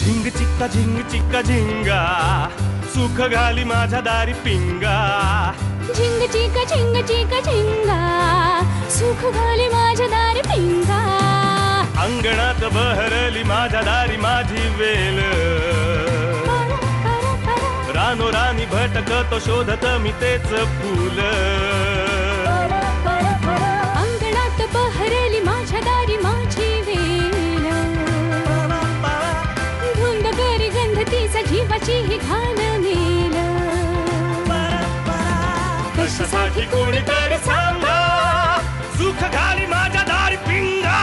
झिंग चिक्का झिंगा सुख घाली माझ्या दारी पिंगा. झिंग चिक्का झिंगा सुख घाली माझ्या दारी पिंगा. अंगणात बहरली माझ्या दारी माझी वेल. रानो रानी भटकतो शोधत मी तेच फूल. अंगणात बहरली माझ्या दारी माझी वेल. धुंद करी गंध तिचा जीवाची ही घाण नेल. कशासाठी कोणीतरी सांगा सुख घाली माझ्या दारी पिंगा.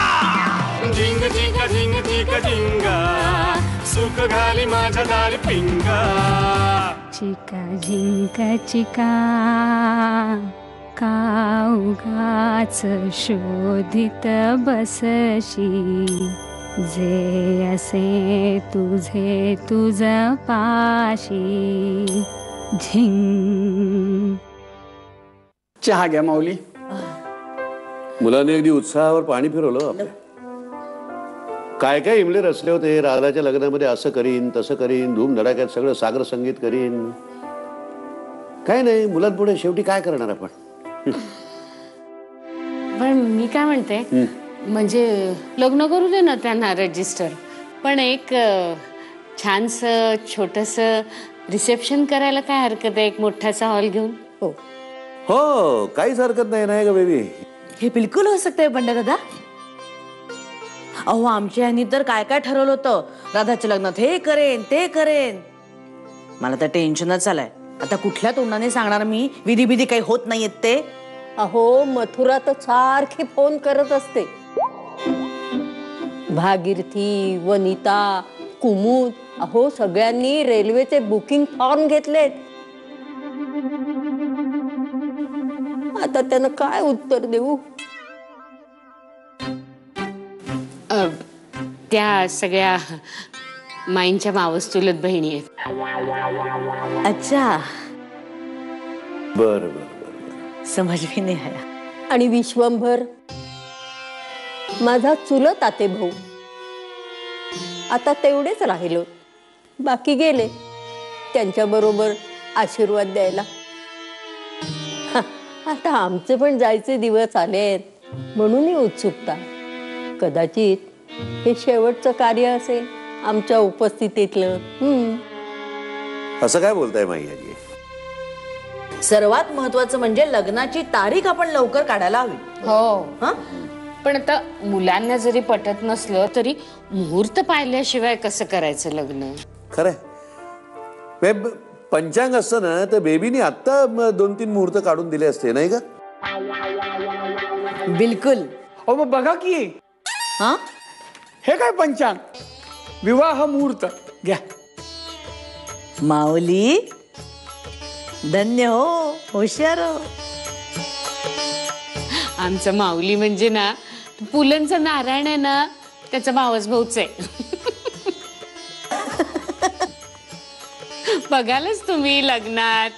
झिंग चिक्का झिंगा सुख घाली माझ्या दारी पिंगा. चिका झिंका चिका का उगाच शोधित बसशी. जे असे तुझे तुझ पाशी. झिंग. चहा घ्या माऊली. मुलांनी अगदी उत्साहावर पाणी फिरवलं आपल्या. काय काय इमले रचले होते. राधाच्या लग्नामध्ये असं करीन तसं करीन धूमधडाक्यात सगळं सागर संगीत करीन. काय नाही मुलांपुढे शेवटी काय करणार आपण. पण मी काय म्हणते म्हणजे लग्न करू दे ना त्यांना रजिस्टर. पण एक छानस छोटस रिसेप्शन करायला काय हरकत आहे. एक मोठासा हॉल घेऊन. हो हो काहीच हरकत नाही ना ग बेबी. हे बिलकुल हो सकते पंडित दादा. अहो आमच्या ह्यांनी तर काय काय ठरवलं होतं. राधाच्या लग्नात हे करेन ते करेन. मला तर टेन्शनच आलंय. आता कुठल्या तोंडाने सांगणार मी विधी विधी काही होत नाहीयेत ते. अहो मथुरा तर सारखी फोन करत असते. भागीरथी वनिता कुमुद अहो सगळ्यांनी रेल्वेचे बुकिंग फॉर्म घेतलेत. आता त्यांना काय उत्तर देऊ. त्या सगळ्या माईंच्या मावस चुलत बहिणी आहेत. अच्छा बर बर समज भी नाही आया. आणि विश्वंभर माझा चुलत आते भाऊ. आता तेवढेच राहिलो. बाकी गेले त्यांच्या बरोबर आशीर्वाद द्यायला. आता आमचे पण जायचे दिवस आलेत. म्हणूनही उत्सुकता. कदाचित हे शेवटचं कार्य असेल आमच्या उपस्थितीतलं. असं काय बोलताय माईजी. सर्वात महत्वाचं म्हणजे लग्नाची तारीख आपण लवकर काढायला हवी. हो पण आता मुलांना जरी पटत नसलं तरी मुहूर्त पाहिल्याशिवाय कसं करायचं लग्न. खरंय. पंचांग असतं ना तर बेबीनी आत्ता 2-3 मुहूर्त काढून दिले असते नाही का. बिलकुल. हो मग बघा की. हा हे काय पंचांग विवाह मुहूर्त घ्या. माऊली धन्य हो. हुशार हो. आमचं माऊली म्हणजे ना पुलंचा नारायण आहे ना त्याचा भावच भाऊच आहे. बघालच तुम्ही लग्नात.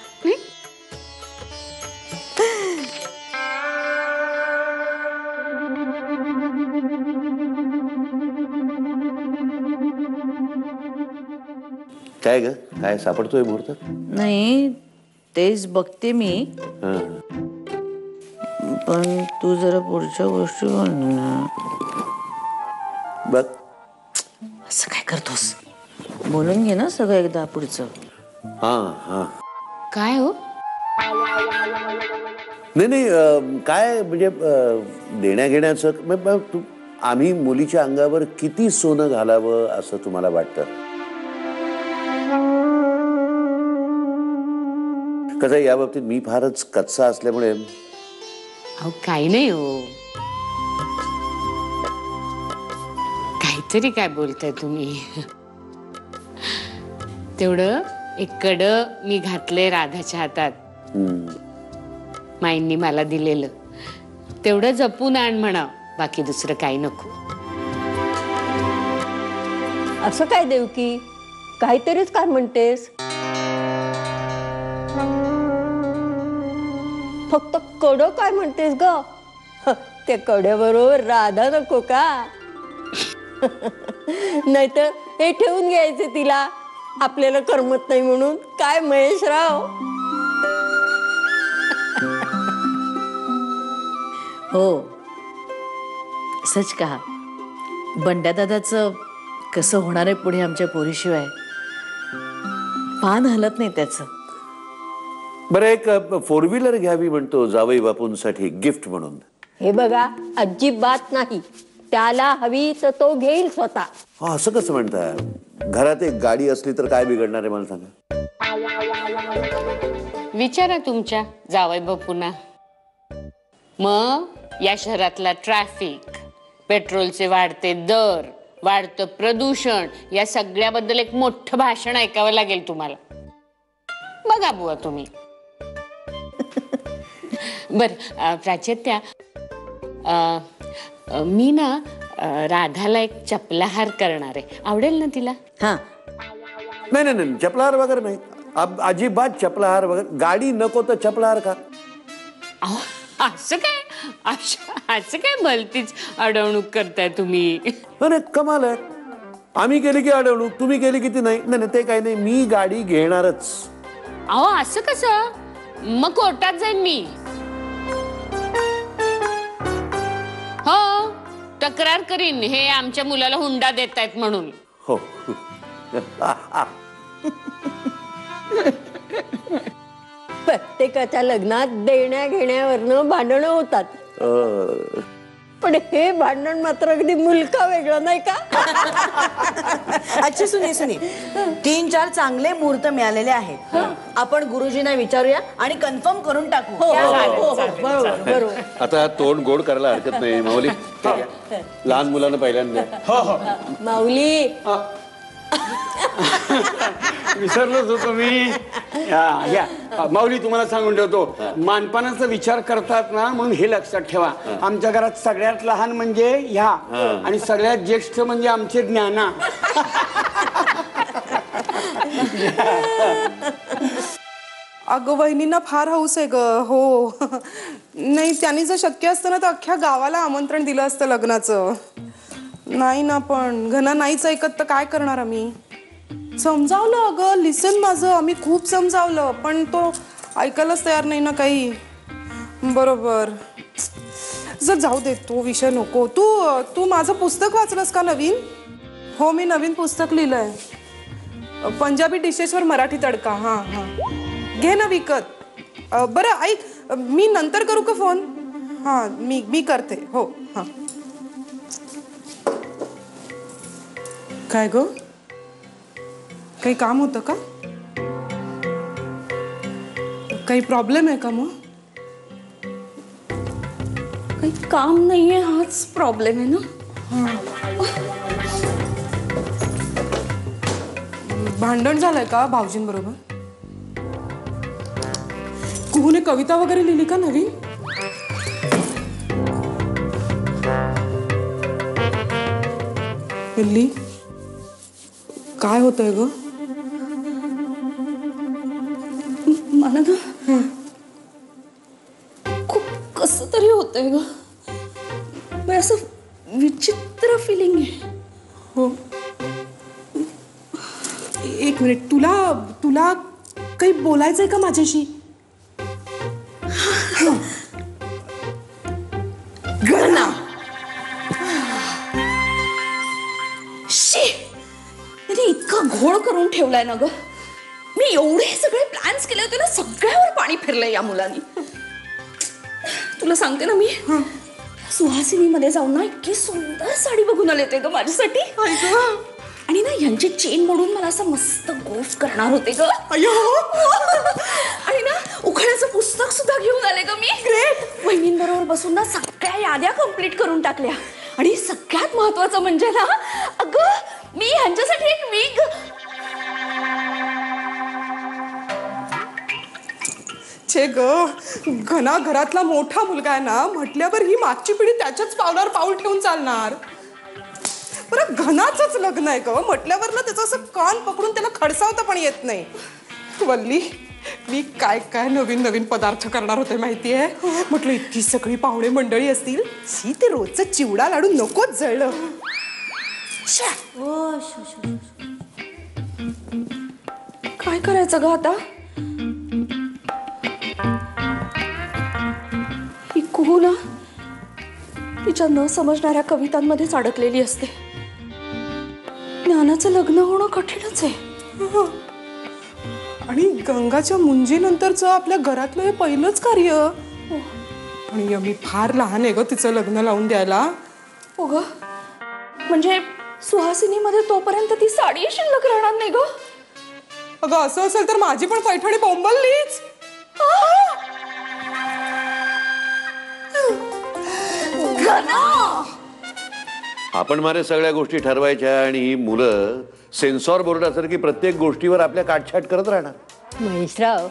काय ग काय सापडतोय मुहूर्त. नाही तेच बघते मी. पण तू जरा पुढच्या गोष्टी बोल ना. बघ असं काय करतोस. बोलून घे ना सगळं एकदा पुढचं. हा हा काय हो. नाही काय म्हणजे देण्या घेण्याचं आम्ही मुलीच्या अंगावर किती सोनं घालावं असं तुम्हाला वाटतं. कसं या बाबतीत मी फारच कच्चा असल्यामुळे. अहो काही नाही हो. काहीतरी काय बोलताय तुम्ही. तेवढं एक कड मी घातलंय राधाच्या हातात. माईंनी मला दिलेलं तेवढं जपून आण म्हणा. बाकी दुसरं काही नको. असं काय देवकी काहीतरीच काय म्हणतेस. फक्त कड काय म्हणतेस ग. त्या कड्याबरोबर राधा नको का. नाहीतर हे ठेवून घ्यायचे तिला, आपल्याला करमत नाही म्हणून. काय महेशराव? हो, सच कहा. बंड्या दादाचं कसं होणार आहे पुढे आमच्या पोरीशिवाय? पान हलत नाही त्याचं. बरं, एक 4 व्हीलर घ्यावी म्हणतो जावई बापूंसाठी गिफ्ट म्हणून. हे बघा, अजिबात नाही. त्याला हवी तर तो घेईल स्वतः. हा, असं कसं म्हणताय? घरात एक गाडी असली तर काय बिघडणार आहे मला सांगा. विचारा तुमच्या जावई बापूंना. मग या शहरातला ट्रॅफिक, पेट्रोलचे वाढते दर, वाढतं प्रदूषण, या सगळ्याबद्दल एक मोठं भाषण ऐकावं लागेल तुम्हाला. बघा बुवा तुम्ही. बर प्राचात्या, मी ना राधाला एक चपलाहार करणार आहे. आवडेल ना तिला? हा, नाही नाही नाही, चपलाहार वगैरे नाही. अजिबात चपलाहार वगैरे. गाडी नको तर चपलाहार का? अहो, असं काय असं काय भलतीच अडवणूक करताय तुम्ही? नाही, कमाल आहे. आम्ही केली की अडवणूक, तुम्ही केली की ती नाही. नाही ते काही नाही, मी गाडी घेणारच. अहो, असं कसं? मग कोर्टात जाईन मी. हो, तक्रार करीन हे आमच्या मुलाला हुंडा देतायत म्हणून. हो. प्रत्येकाच्या लग्नात देण्या घेण्यावरनं भांडणं होतात. पण हे भांडण मात्र अगदी मुलका वेगळं नाही का? अच्छा सुनी 3-4 चांगले मुहूर्त मिळालेले आहेत. आपण गुरुजींना विचारूया आणि कन्फर्म करून टाकू. बरोबर बरोबर. आता तोंड गोड करायला हरकत नाही माऊली. लहान मुलांना पहिल्यांदा. माऊली, विसरलोच होतो मी. या माऊली, तुम्हाला सांगून ठेवतो, मानपानाचा विचार करतात ना म्हणून हे लक्षात ठेवा. आमच्या घरात सगळ्यात लहान म्हणजे ह्या आणि सगळ्यात ज्येष्ठ म्हणजे आमचे ज्ञाना. अगं वहिनींना फार हौस आहे ग. हो, नाही त्यांनी जर शक्य असतं ना तर अख्ख्या गावाला आमंत्रण दिलं असतं लग्नाचं. नाही ना, पण घना नाहीच ऐकत तर काय करणार आम्ही? समजावलं अगं, लिसन माझं, आम्ही खूप समजावलं पण तो ऐकायलाच तयार नाही ना काही. बरोबर, जर जाऊ दे, तो विषय नको. तू माझं पुस्तक वाचलंस का नवीन? हो, मी नवीन पुस्तक लिहिलंय, पंजाबी डिशेसवर मराठी तडका. हां हां, घे ना विकत. बरं ऐक, मी नंतर करू का फोन? हां, मी करते. हो हां. काय गो, काही काम होतं का? काही प्रॉब्लेम आहे का? मग काही काम नाहीये, हाच प्रॉब्लेम आहे ना. भांडण झालंय का भाऊजींबरोबर? कुहूने कविता वगैरे लिहिली का नवीन? लिहिली? काय होतंय ग? मला ना खूप कसं तरी होतंय ग. असं विचित्र फिलिंग आहे. हो, एक मिनिट, तुला काही बोलायचंय का माझ्याशी? गणना इतका घोळ करून ठेवलाय ना ग. मी एवढे सगळे प्लॅन्स केले होते ना, सगळ्यावर पाणी फिरलंय या मुलांनी. तुला सांगते ना, मी सुहासिनी मध्ये जाऊन ना इतकी सुंदर साडी बघून आले होते ग माझ्यासाठी. आणि ना यांची चेन मोडून मला असं मस्त गोफ्ट करणार होते ग. आणि ना उखाण्याचं पुस्तक सुद्धा घेऊन आले ग मी. ग्रेट. वहिनींबरोबर बसून ना सगळ्या याद्या कंप्लीट करून टाकल्या. आणि सगळ्यात महत्वाचं म्हणजे ना, अगं मी ह्यांच्यासाठी एक विग. छे ग, घना घरातला मोठा मुलगा आहे ना म्हटल्यावर ही मागची पिढी त्याच्याच पावलावर पाऊल ठेवून चालणार. बरं, घनाचंच लग्न आहे ग म्हटल्यावर ना त्याचं असं कान पकडून त्याला खडसावता पण येत नाही. वल्ली, मी काय काय नवीन नवीन पदार्थ करणार होते माहितीये. म्हटलं इतकी सगळी पाहुणे मंडळी असतील, शी ते रोजचं चिवडा लाडू नकोच जळलं. काय करायचं ग आता? ही कुहू ना तिच्या न समजणाऱ्या कवितांमध्येच अडकलेली असते. ज्ञानाचं लग्न होणं कठीणच आहे. आणि गंगाच्या मुंजीनंतरच आपल्या घरातलं हे पहिलंच कार्य. आणि मी फार लहान आहे ग तिचं लग्न लावून द्यायला. हो ग, म्हणजे सुहासिनीमध्ये तोपर्यंत ती साडी शिल्लक राहणार नाही ग. अगं असं असेल तर माझी पण पैठणी बोंबललीच. आपण मारे सगळ्या गोष्टी ठरवायच्या आणि ही मुलं सेन्सॉर बोर्डासारखी प्रत्येक गोष्टीवर आपल्या काटछाट करत राहणार. महेशराव,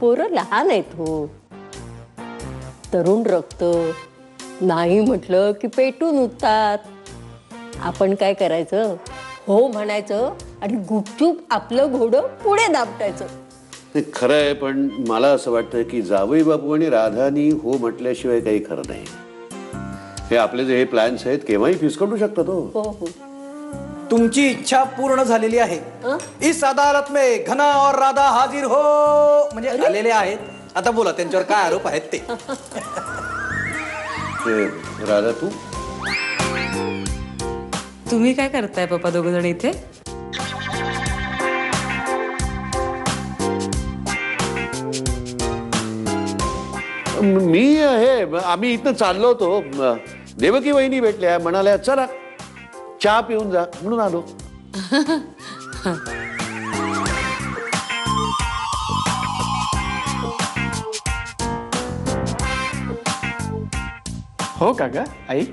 पोरं लहान आहेत हो, तरुण रक्त, नाही म्हटलं की पेटून उठतात. आपण काय करायचं, हो म्हणायचं आणि गुपचूप आपलं घोडं पुढे दाबटायचं. ते खरं आहे, पण मला असं वाटतं की जावई बापू आणि राधानी हो म्हटल्याशिवाय काही खरं नाही. हे आपले जे हे प्लॅन्स आहेत केव्हाही फिसकटू शकतात. हो हो. तुमची इच्छा पूर्ण झालेली आहे. इस अदालत में घना और राधा हाजिर हो म्हणजे आलेले आहेत. आता बोला त्यांच्यावर काय आरोप आहेत ते. राधा, तुम्ही काय करताय पप्पा दोघ जण इथे? मी आहे, आम्ही इथं चाललो होतो. देवकी वहिनी भेटल्या, म्हणाल्या चला चहा पिऊन जा म्हणून आलो. हो का ग आई?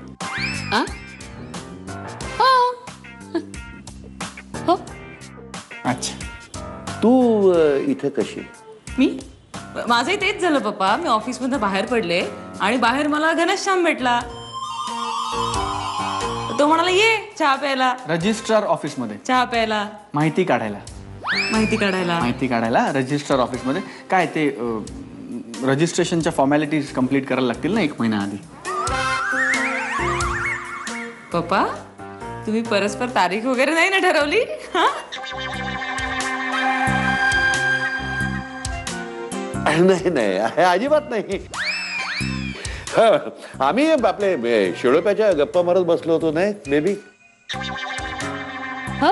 हो. अच्छा, तू इथे कशी? मी माझंही तेच झालं पप्पा. मी ऑफिसमधून बाहेर पडले आणि बाहेर मला घनश्याम भेटला. तो म्हणाला ये चहा प्यायला. रजिस्ट्रार ऑफिस मध्ये चहा प्यायला, माहिती काढायला रजिस्ट्रार ऑफिस मध्ये. काय ते रजिस्ट्रेशनच्या फॉर्मॅलिटीज कंप्लीट करायला लागतील ना 1 महिना आधी. पप्पा तुम्ही परस्पर तारीख वगैरे नाही ना ठरवली? नाही नाही, अजिबात नाही. आम्ही आपले शेळोप्याच्या गप्पा मारत बसलो होतो नाही बेबी? हो,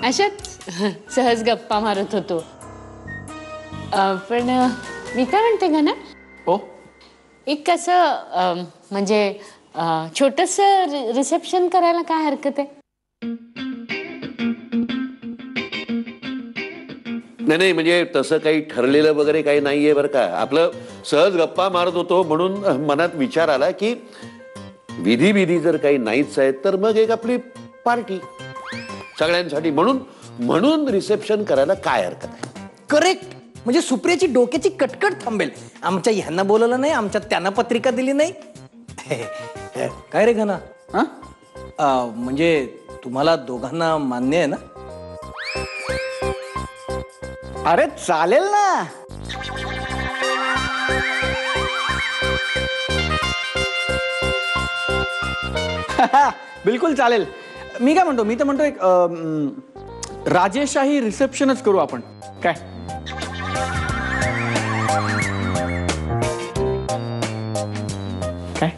अशाच सहज गप्पा मारत होतो. पण मी काय म्हणते ग ना, हो, एक कसं म्हणजे छोटस रिसेप्शन करायला काय हरकत आहे? नाही म्हणजे तसं काही ठरलेलं वगैरे काही नाहीये बरं का. आपलं सहज गप्पा मारत होतो म्हणून मनात विचार आला की विधी जर काही नाहीच आहेत तर मग एक आपली पार्टी सगळ्यांसाठी म्हणून रिसेप्शन करायला काय हरकत आहे. करेक्ट. म्हणजे सुप्रियाची डोक्याची कटकट थांबेल. आमच्या ह्यांना बोलवलं नाही, आमच्या त्यांना पत्रिका दिली नाही. काय रे घना? म्हणजे तुम्हाला दोघांना मान्य आहे ना? अरे चालेल ना. बिलकुल चालेल. मी काय म्हणतो, मी तर म्हणतो एक राजेशाही रिसेप्शनच करू आपण. काय काय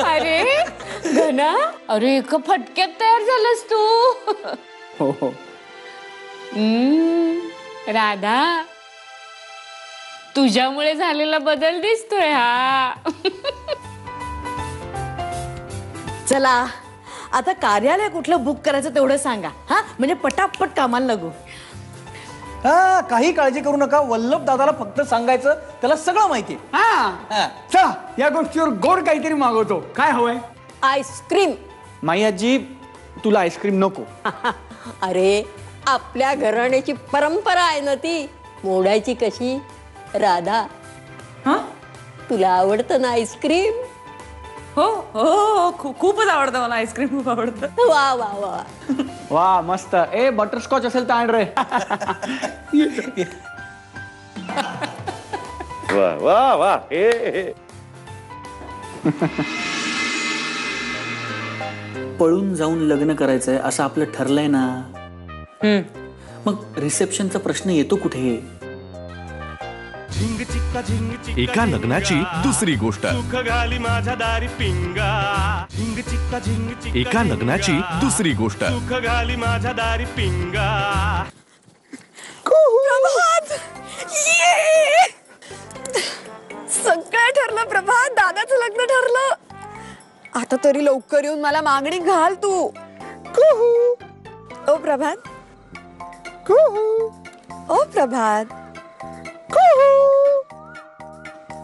अरे घना, अरे एका फटक्यात तयार झालंस तू. हो हो. राधा, तुझ्यामुळे झालेला बदल दिसतोय हा. चला आता कार्यालय कुठलं बुक करायचं तेवढं सांगा. हा म्हणजे पटापट कामाला लागू. काही काळजी करू नका. वल्लभ दादाला फक्त सांगायचं, त्याला सगळं माहिती. हा, चला या गोष्टीवर गोड काहीतरी मागवतो. काय हवंय? आईस्क्रीम. माई आजी, तुला आईस्क्रीम नको. अरे आपल्या घराण्याची परंपरा आहे ना ती, मोडायची कशी? राधा, तुला आवडतं ना आईस्क्रीम? हो हो खूपच आवडतं मला आईस्क्रीम खूप आवडतं. वा वा वा वा मस्त. ए बटरस्कॉच असेल तर आण रे. वा वा वा हे पळून जाऊन लग्न करायचंय असं आपलं ठरलंय ना. मग रिसेप्शनचा प्रश्न येतो कुठे? झिंग चिक्का झिंग चिक्का एका लग्नाची दुसरी गोष्ट. सुख घाली माझ्या दारी पिंगा. झिंग चिक्का झिंग चिक्का एका लग्नाची दुसरी गोष्ट. सुख घाली माझ्या दारी पिंगा. प्रभात, ये! सगळं ठरलं प्रभात, दादाचं लग्न ठरलं. आता तरी लवकर येऊन मला मागणी घाल तू. ओ प्रभात, ओ प्रभात,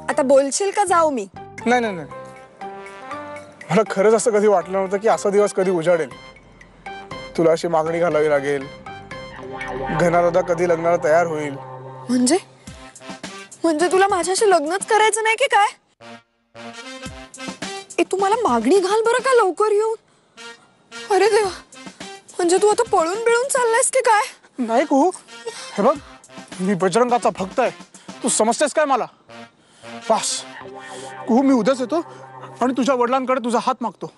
आता बोलशील का जाऊ मी? नाही नाही नाही, मला खरंच असं कधी वाटलं नव्हतं की असा दिवस कधी उजाडेल. तुला अशी मागणी घालावी लागेल. घनादादा कधी लग्नाला तयार होईल. म्हणजे तुला माझ्याशी लग्नच करायचं नाही की काय? ए तू मला मागणी घाल बरं का लवकर येऊन. अरे देवा, म्हणजे तू आता पळून बिळून चाललायस की काय? नाही कुहू, हे बघ मी बजरंगाचा भक्त आहे. तू समजतेस काय मला? बस कुहू, मी उद्याच येतो आणि तुझ्या वडिलांकडे तुझा हात मागतो.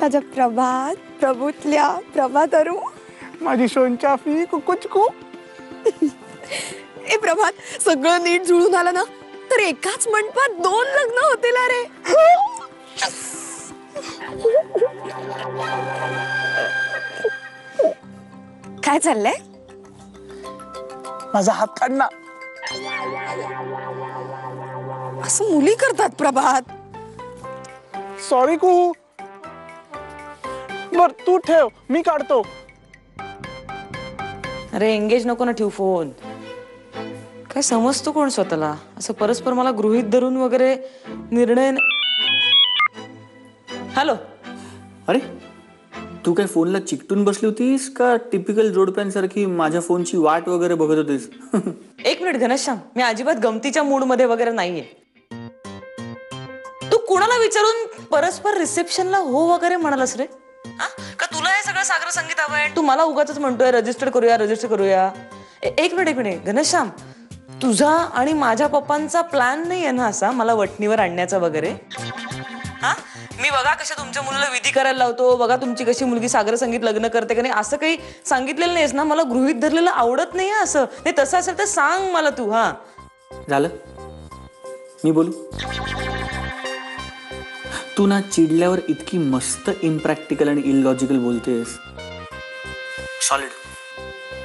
माझा प्रभात, प्रभूतल्या प्रभात अरू, माझी सोनचाफी कुकुचकू. ए प्रभात, सगळं नीट जुळून आलं ना तर एकाच मंडपात 2 लग्न होतील. अरे काय चाललंय? माझा हात काढ ना. असं मुली करतात प्रभात. सॉरी कुहू. बर तू ठेव, मी काढतो. अरे एंगेज नको ना ठेवू फोन. काय समजतो कोण स्वतःला? असं परस्पर मला गृहीत धरून वगैरे निर्णय. हॅलो. अरे तू काय फोनला चिकटून बसली होतीस का टिपिकल जोडप्यांसारखी माझ्या फोनची वाट वगैरे बघत होतीस? एक मिनिट घनश्याम, मी अजिबात गमतीच्या मूड मध्ये वगैरे नाहीये. तू कुणाला विचारून परस्पर रिसेप्शनला हो वगैरे म्हणालास रे? का तुला हे सगळं सागर संगीत हवंय? तू मला उगाच म्हणतोय रजिस्टर करूया. एक मिनिट घनश्याम, तुझा आणि माझ्या पप्पांचा प्लॅन नाही आहे ना असा मला वटणीवर आणण्याचा वगैरे? हा, मी बघा कशा तुमच्या मुलीला विधी करायला लावतो, बघा तुमची कशी मुलगी सागर संगीत लग्न करते का नाही, असं काही सांगितलेलं नाहीस ना. मला गृहीत धरलेलं आवडत नाही असं. नाही तसं असेल तर सांग मला तू. हा झालं, मी बोलू? तू चिडल्यावर इतकी मस्त इम्प्रॅक्टिकल आणि इलॉजिकल बोलतेस.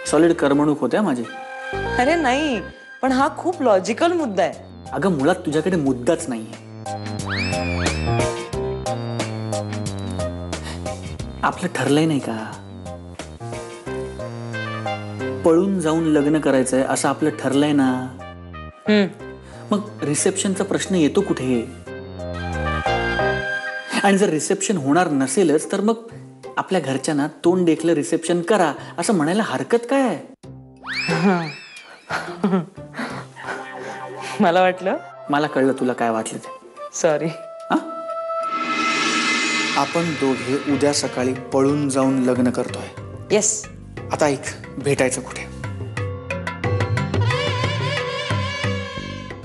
सॉलिड करमणूक होत्या माझी. अरे नाही, पण हा खूप लॉजिकल मुद्दा आहे. अगं मुळात तुझ्याकडे मुद्दाच नाहीये. आपलं ठरलंय नाही का? पळून जाऊन लग्न करायचंय असं आपलं ठरलंय ना. मग रिसेप्शनचा प्रश्न येतो कुठे? आणि जर रिसेप्शन होणार नसेलच तर मग आपल्या घरच्यांना तोंड देखलं रिसेप्शन करा असं म्हणायला हरकत काय आहे? मला कळलं तुला काय वाटलं ते. सॉरी. आपण दोघे उद्या सकाळी पळून जाऊन लग्न करतोय. येस. आता ऐक, भेटायचं कुठे?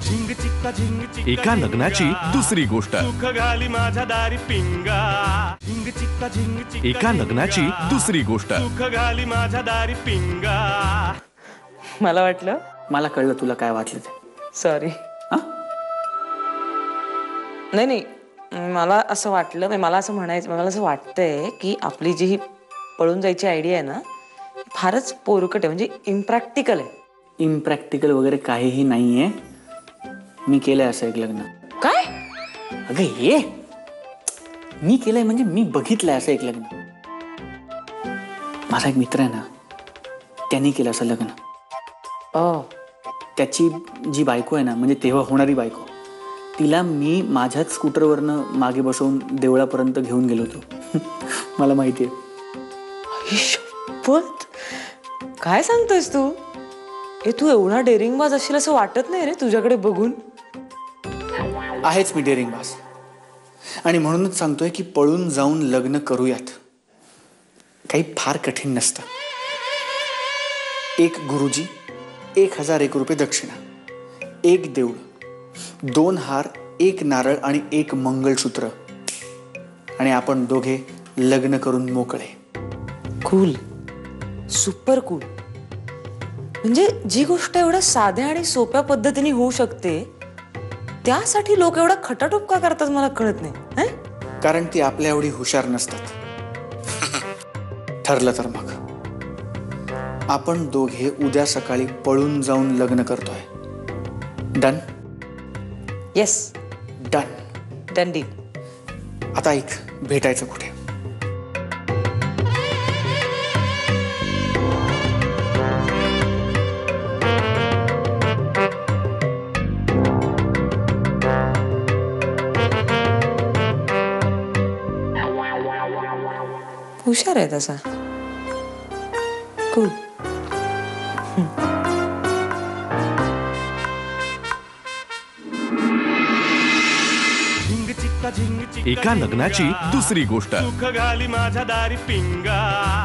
झिंग चिक्का झिंग चिक्का एका लग्नाची दुसरी गोष्ट. सुख घाली माझ्या दारी पिंगा. झिंग चिक्का झिंग चिक्का एका लग्नाची दुसरी गोष्ट. सुख घाली माझ्या दारी पिंगा. मला कळलं तुला काय वाटलं ते. सॉरी. नाही, मला असं वाटलं, मला असं म्हणायचं, मला असं वाटतंय की आपली जी ही पळून जायची आयडिया आहे ना फारच पोरकट आहे, म्हणजे इम्प्रॅक्टिकल आहे. इम्प्रॅक्टिकल वगैरे काहीही नाहीये. मी केलंय असं एक लग्न. काय? अगं ये, मी केलंय म्हणजे मी बघितलंय असं एक लग्न. माझा एक मित्र आहे ना, त्यांनी केलं असं लग्न. त्याची जी बायको आहे ना, म्हणजे तेव्हा होणारी बायको, तिला मी माझ्याच स्कूटरवरनं मागे बसवून देवळापर्यंत घेऊन गेलो होतो. मला माहितीये. काय सांगतोयस तू? तू एवढा डेअरिंगबाज असशील असं वाटत नाही रे तुझ्याकडे बघून. आहेच मी डेअरिंगबाज. आणि म्हणूनच सांगतोय की पळून जाऊन लग्न करूयात. काही फार कठीण नसतं. 1 गुरुजी, 1001 रुपये दक्षिणा, 1 देऊळ, 2 हार, 1 नारळ आणि 1 मंगळसूत्र, आणि आपण दोघे लग्न करून मोकळे. Cool, super cool. म्हणजे जी गोष्ट एवढ्या साध्या आणि सोप्या पद्धतीने होऊ शकते त्यासाठी लोक एवढा खटाटोप का करतात मला कळत नाही. कारण ती आपल्या एवढी हुशार नसतात. ठरलं तर मग आपण दोघे उद्या सकाळी पळून जाऊन लग्न करतोय. Done? Yes, done. Done deal. आता ऐक, भेटायचं कुठे? हुशार आहे तसा. कूल. एका लग्नाची दुसरी गोष्ट. सुख घाली माझ्या दारी पिंगा.